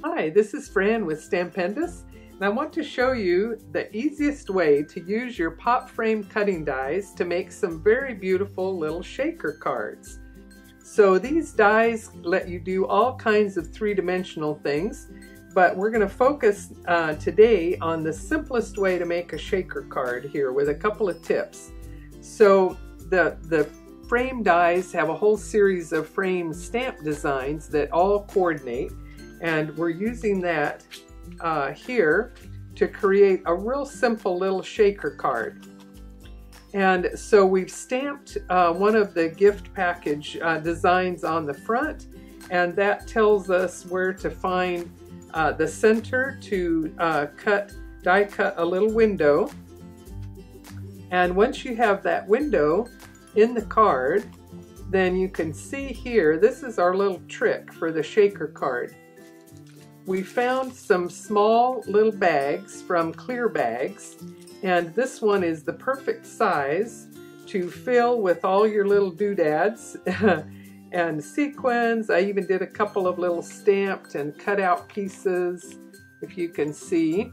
Hi, this is Fran with Stampendous, and I want to show you the easiest way to use your pop frame cutting dies to make some very beautiful little shaker cards. So these dies let you do all kinds of three-dimensional things, but we're going to focus today on the simplest way to make a shaker card here with a couple of tips. So the frame dies have a whole series of frame stamp designs that all coordinate, and we're using that here to create a real simple little shaker card. And so we've stamped one of the gift package designs on the front, and that tells us where to find the center to die cut a little window. And once you have that window in the card, then you can see here, this is our little trick for the shaker card. We found some small little bags from Clear Bags, and this one is the perfect size to fill with all your little doodads and sequins. I even did a couple of little stamped and cut out pieces, if you can see.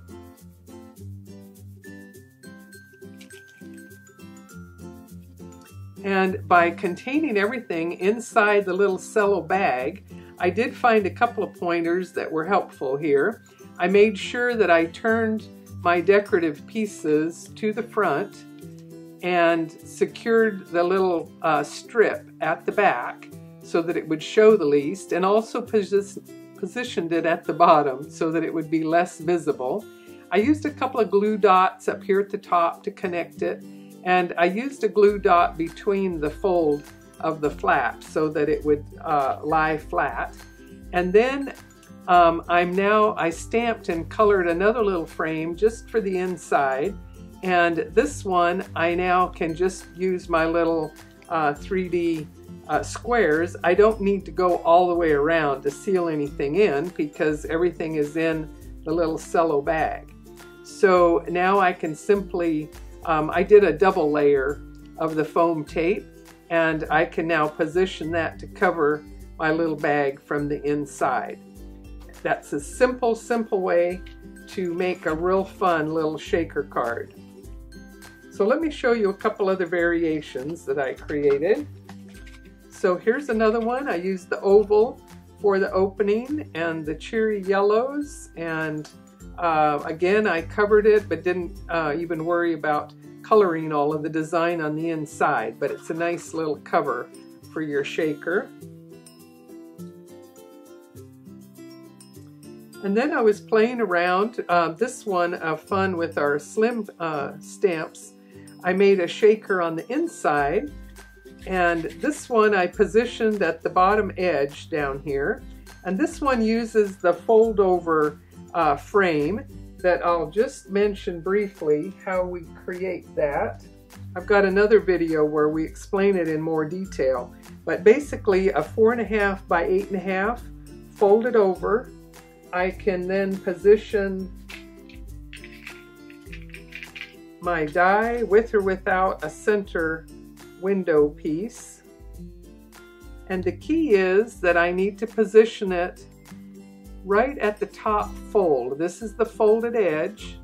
And by containing everything inside the little cello bag, I did find a couple of pointers that were helpful here. I made sure that I turned my decorative pieces to the front and secured the little strip at the back so that it would show the least, and also positioned it at the bottom so that it would be less visible. I used a couple of glue dots up here at the top to connect it, and I used a glue dot between the fold of the flap so that it would lie flat. And then I stamped and colored another little frame just for the inside, and this one I now can just use my little 3D squares. I don't need to go all the way around to seal anything in because everything is in the little cello bag. So now I can simply, I did a double layer of the foam tape, and I can now position that to cover my little bag from the inside. That's a simple way to make a real fun little shaker card. So let me show you a couple other variations that I created. So here's another one. I used the oval for the opening and the cheery yellows, and again I covered it but didn't even worry about coloring all of the design on the inside, but it's a nice little cover for your shaker. And then I was playing around, this one fun with our slim stamps. I made a shaker on the inside, and this one I positioned at the bottom edge down here, and this one uses the fold over frame that I'll just mention briefly how we create that. I've got another video where we explain it in more detail, but basically a 4.5 by 8.5 folded over. I can then position my die with or without a center window piece, and the key is that I need to position it right at the top fold. This is the folded edge.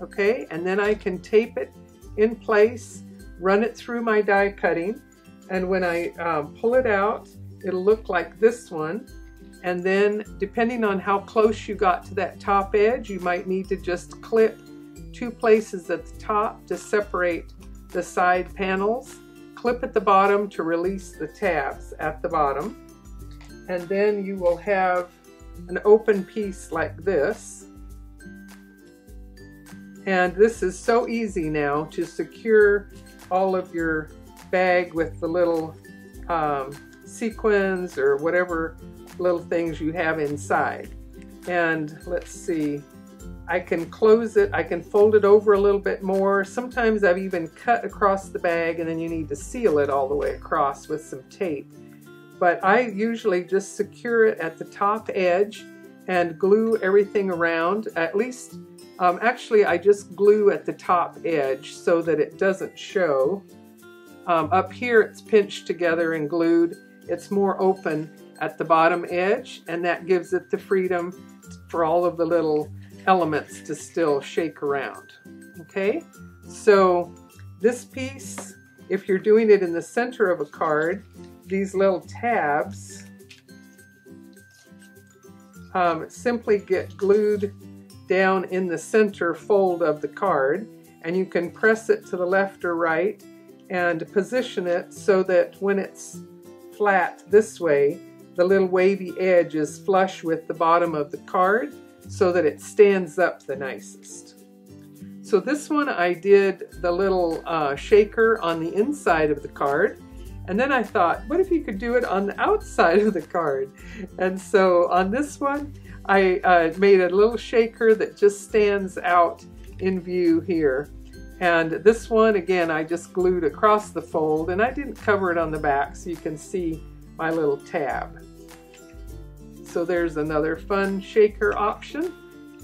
Okay, and then I can tape it in place, run it through my die cutting, and when I pull it out, it'll look like this one. And then depending on how close you got to that top edge, you might need to just clip 2 places at the top to separate the side panels. Clip at the bottom to release the tabs at the bottom. And then you will have an open piece like this. And this is so easy now to secure all of your bag with the little sequins or whatever little things you have inside. And let's see, I can close it, I can fold it over a little bit more. Sometimes I've even cut across the bag and then you need to seal it all the way across with some tape. But I usually just secure it at the top edge and glue everything around. At least, actually I just glue at the top edge so that it doesn't show. Up here it's pinched together and glued. It's more open. at the bottom edge, and that gives it the freedom for all of the little elements to still shake around. Okay, so this piece, if you're doing it in the center of a card, these little tabs simply get glued down in the center fold of the card, and you can press it to the left or right and position it so that when it's flat this way, the little wavy edge is flush with the bottom of the card so that it stands up the nicest. So this one I did the little shaker on the inside of the card, and then I thought, what if you could do it on the outside of the card? And so on this one, I made a little shaker that just stands out in view here. And this one, again, I just glued across the fold, and I didn't cover it on the back so you can see my little tab. So there's another fun shaker option.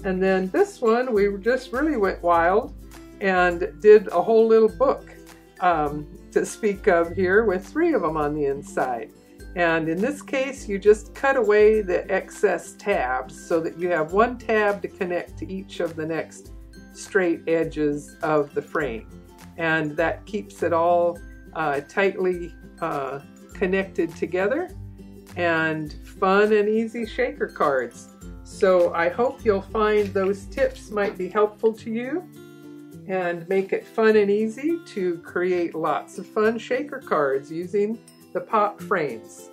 And then this one, we just really went wild and did a whole little book to speak of here with 3 of them on the inside. And in this case, you just cut away the excess tabs so that you have one tab to connect to each of the next straight edges of the frame. And that keeps it all tightly connected together, and fun and easy shaker cards. So I hope you'll find those tips might be helpful to you and make it fun and easy to create lots of fun shaker cards using the pop frames.